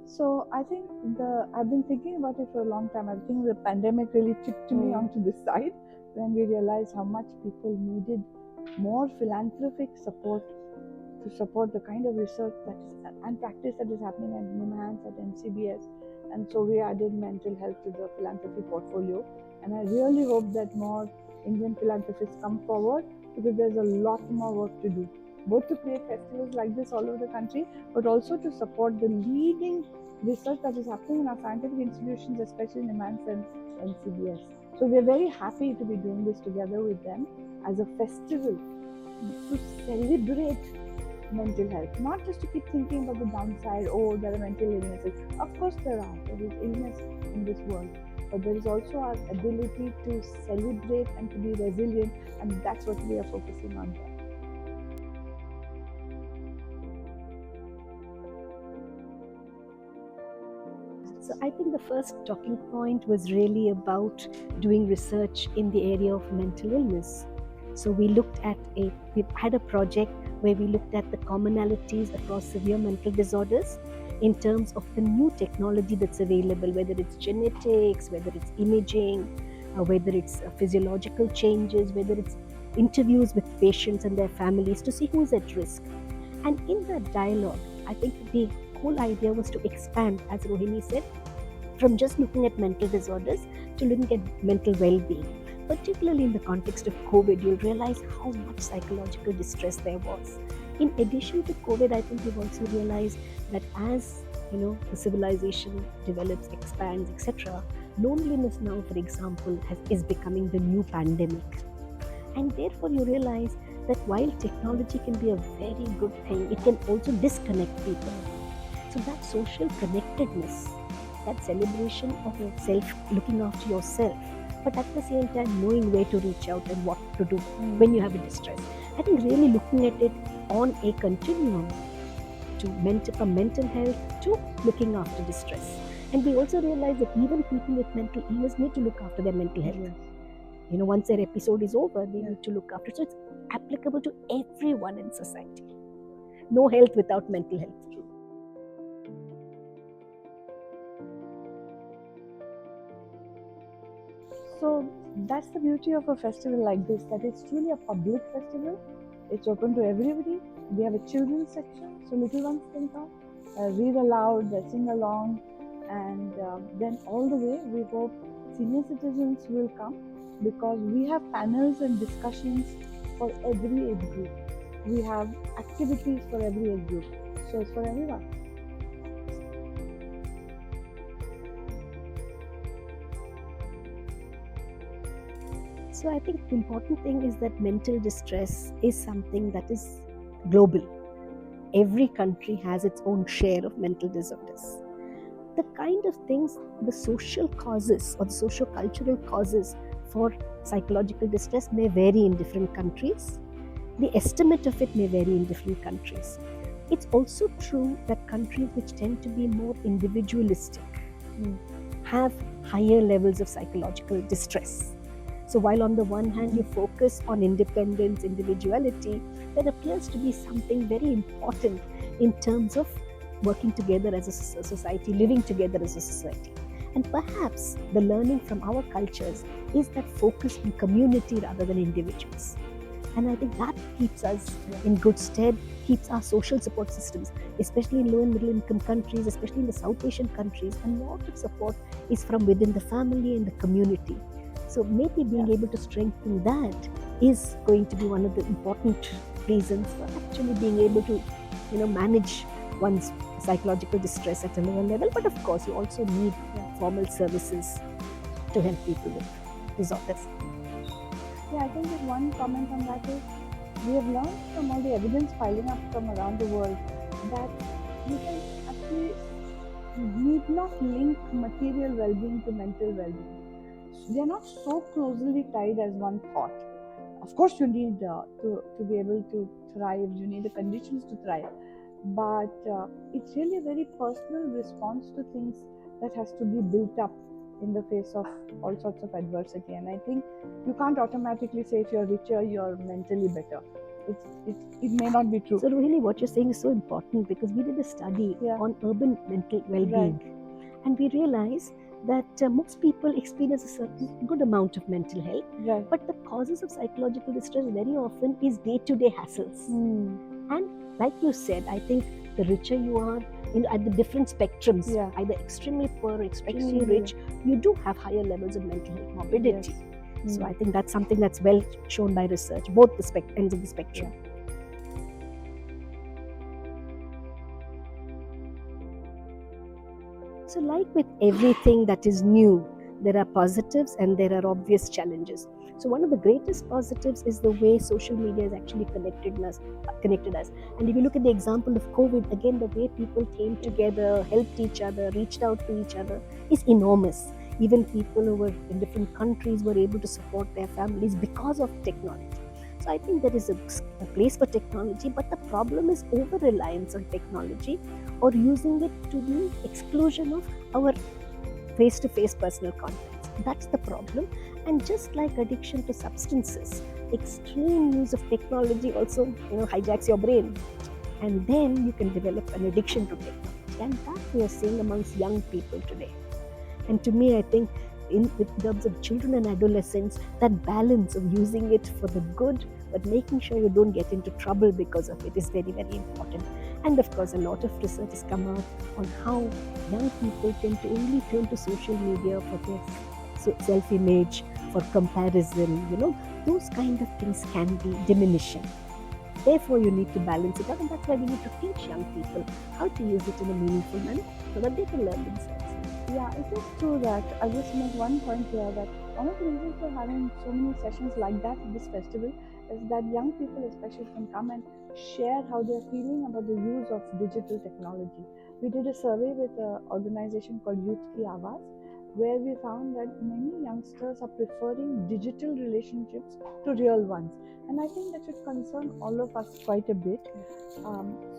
So I think I've been thinking about it for a long time. I think the pandemic really tipped me onto this side when we realized how much people needed more philanthropic support to support the kind of research that is and practice that is happening at NIMHANS, at NCBS. And so we added mental health to the philanthropy portfolio. And I really hope that more Indian philanthropists come forward, because there's a lot more work to do, both to create festivals like this all over the country, but also to support the leading research that is happening in our scientific institutions, especially NIMHANS and NCBS. So we're very happy to be doing this together with them as a festival to celebrate mental health, not just to keep thinking about the downside. Oh, there are mental illnesses. Of course there is illness in this world, but there is also our ability to celebrate and to be resilient, and that's what we are focusing on here. So I think the first talking point was really about doing research in the area of mental illness. So we had a project where we looked at the commonalities across severe mental disorders in terms of the new technology that's available, whether it's genetics, whether it's imaging, whether it's physiological changes, whether it's interviews with patients and their families to see who's at risk. And in that dialogue, I think the whole idea was to expand, as Rohini said, from just looking at mental disorders to looking at mental well-being. Particularly in the context of COVID, you'll realize how much psychological distress there was. In addition to COVID, I think we've also realized that as the civilization develops, expands, etc., loneliness now, for example, is becoming the new pandemic. And therefore, you realize that while technology can be a very good thing, it can also disconnect people. So that social connectedness, that celebration of yourself, looking after yourself, but at the same time knowing where to reach out and what to do when you have a distress. I think really looking at it on a continuum from mental health to looking after distress. And we also realize that even people with mental illness need to look after their mental health. Yes. Once their episode is over, they Yes. need to look after. So it's applicable to everyone in society. No health without mental health. So that's the beauty of a festival like this, that it's truly a public festival. It's open to everybody. We have a children's section, so little ones can come, read aloud, sing along, and then all the way we hope senior citizens will come, because we have panels and discussions for every age group. We have activities for every age group, so it's for everyone. So I think the important thing is that mental distress is something that is global. Every country has its own share of mental disorders. The kind of things, the social causes or the socio-cultural causes for psychological distress may vary in different countries. The estimate of it may vary in different countries. It's also true that countries which tend to be more individualistic have higher levels of psychological distress. So while on the one hand you focus on independence, individuality, there appears to be something very important in terms of working together as a society, living together as a society. And perhaps the learning from our cultures is that focus on community rather than individuals. And I think that keeps us in good stead, keeps our social support systems, especially in low and middle income countries, especially in the South Asian countries. A lot of support is from within the family and the community. So maybe being able to strengthen that is going to be one of the important reasons for actually being able to, manage one's psychological distress at a lower level. But of course, you also need formal services to help people with disorders. Yeah, I think that one comment on that is, we have learned from all the evidence piling up from around the world that you can actually need not link material well-being to mental well-being. They are not so closely tied as one thought. Of course, you need to be able to thrive, you need the conditions to thrive, but it's really a very personal response to things that has to be built up in the face of all sorts of adversity. And I think you can't automatically say if you're richer, you're mentally better. it may not be true. So really what you're saying is so important, because we did a study Yeah. on urban mental well-being, and we realized that most people experience a certain good amount of mental health, Right. but the causes of psychological distress very often is day-to-day hassles. And like you said, I think the richer you are, at the different spectrums, Yeah. either extremely poor or extremely Extremely rich, you do have higher levels of mental health morbidity. Yes. So I think that's something that's well shown by research, both the ends of the spectrum. So like with everything that is new, there are positives and there are obvious challenges. So one of the greatest positives is the way social media has actually connected us. And if you look at the example of COVID, again, the way people came together, helped each other, reached out to each other is enormous. Even people who were in different countries were able to support their families because of technology. So I think there is a place for technology, but the problem is over-reliance on technology or using it to the exclusion of our face-to-face personal contacts. That's the problem. And just like addiction to substances, extreme use of technology also hijacks your brain. And then you can develop an addiction to technology. And that we are seeing amongst young people today. And to me, I think in terms of children and adolescents, that balance of using it for the good, but making sure you don't get into trouble because of it is very, very important. And of course, a lot of research has come out on how young people tend to only turn to social media for their self-image, for comparison, those kind of things can be diminishing. Therefore, you need to balance it out, and that's why we need to teach young people how to use it in a meaningful manner so that they can learn themselves. Yeah, it is true that I just make one point here that one of the reasons for having so many sessions like that at this festival is that young people especially can come and share how they are feeling about the use of digital technology. We did a survey with an organization called Youth Ki Awaaz, where we found that many youngsters are preferring digital relationships to real ones. And I think that should concern all of us quite a bit.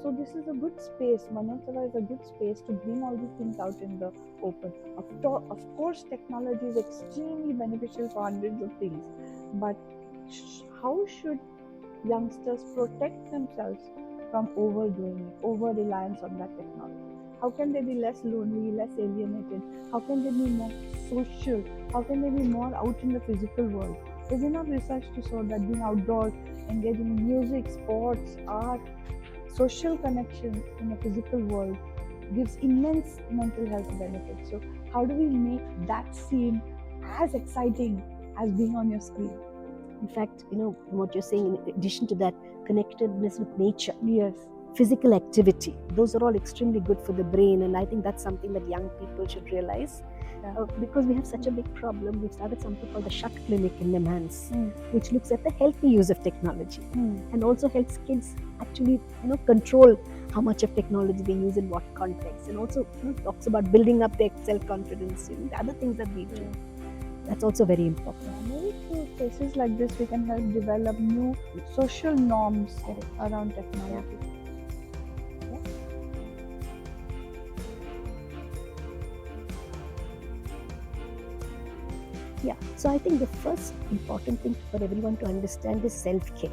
So this is a good space. Manotsava is a good space to bring all these things out in the open. Of course, technology is extremely beneficial for hundreds of things, but how should youngsters protect themselves from overdoing it, over reliance on that technology? How can they be less lonely, less alienated? How can they be more social? How can they be more out in the physical world? There's enough research to show that being outdoors, engaging in music, sports, art, social connection in a physical world gives immense mental health benefits. So how do we make that seem as exciting as being on your screen? In fact, what you're saying, in addition to that, connectedness with nature. Yes. Physical activity, those are all extremely good for the brain, and I think that's something that young people should realize. Because we have such a big problem, we've started something called the Shut Clinic in Nemans, which looks at the healthy use of technology and also helps kids actually control how much of technology they use in what context, and also talks about building up their self-confidence, the other things that we do. That's also very important. Maybe through cases like this, we can help develop new social norms around technology. Yeah, so I think the first important thing for everyone to understand is self-care.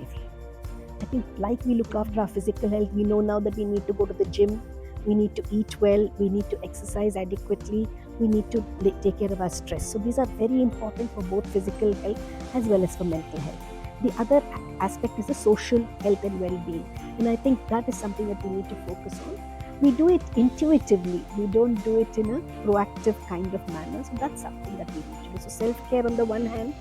I think like we look after our physical health, we know now that we need to go to the gym, we need to eat well, we need to exercise adequately, we need to take care of our stress. So these are very important for both physical health as well as for mental health. The other aspect is the social health and well-being, and I think that is something that we need to focus on. We do it intuitively, we don't do it in a proactive kind of manner, so that's something that we need to do. So self-care on the one hand,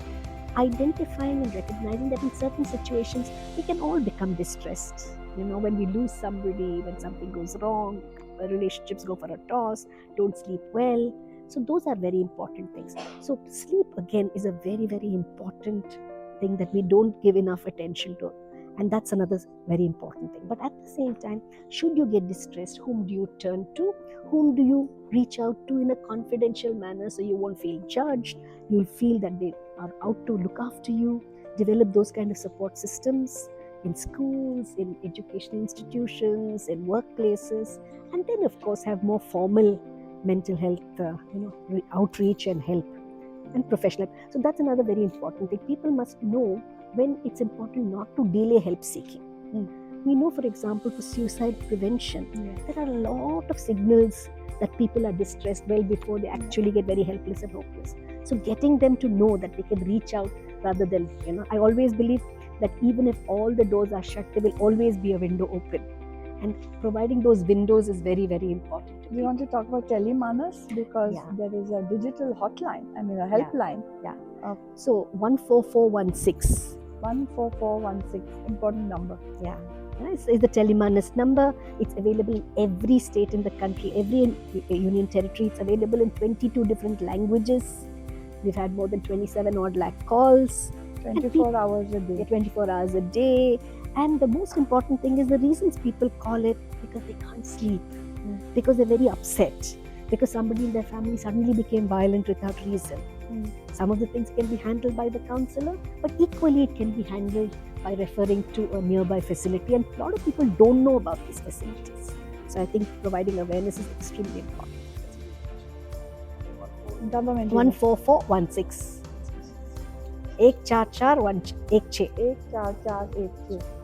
identifying and recognizing that in certain situations we can all become distressed. When we lose somebody, when something goes wrong, relationships go for a toss, don't sleep well. So those are very important things. So sleep again is a very, very important thing that we don't give enough attention to. And that's another very important thing. But at the same time, should you get distressed, whom do you turn to? Whom do you reach out to in a confidential manner so you won't feel judged? You'll feel that they are out to look after you. Develop those kind of support systems in schools, in educational institutions, in workplaces, and then of course have more formal mental health outreach and help and professional. So that's another very important thing. People must know when it's important not to delay help seeking. We know, for example, for suicide prevention, Yes. there are a lot of signals that people are distressed well before they actually get very helpless and hopeless. So getting them to know that they can reach out rather than, I always believe that even if all the doors are shut, there will always be a window open. And providing those windows is very, very important. We want to talk about Telemanas because Yeah. there is a digital hotline, a Yeah. helpline. So 14416. 14416, important number. Yeah. It's the Telemanas number. It's available in every state in the country, every union territory. It's available in 22 different languages. We've had more than 27 odd lakh calls. 24 hours a day. 24 hours a day. And the most important thing is the reasons people call it because they can't sleep, because they're very upset, because somebody in their family suddenly became violent without reason. Some of the things can be handled by the counselor, but equally it can be handled by referring to a nearby facility. And a lot of people don't know about these facilities. So I think providing awareness is extremely important. Government. 14416. 14416. 14416. 14416.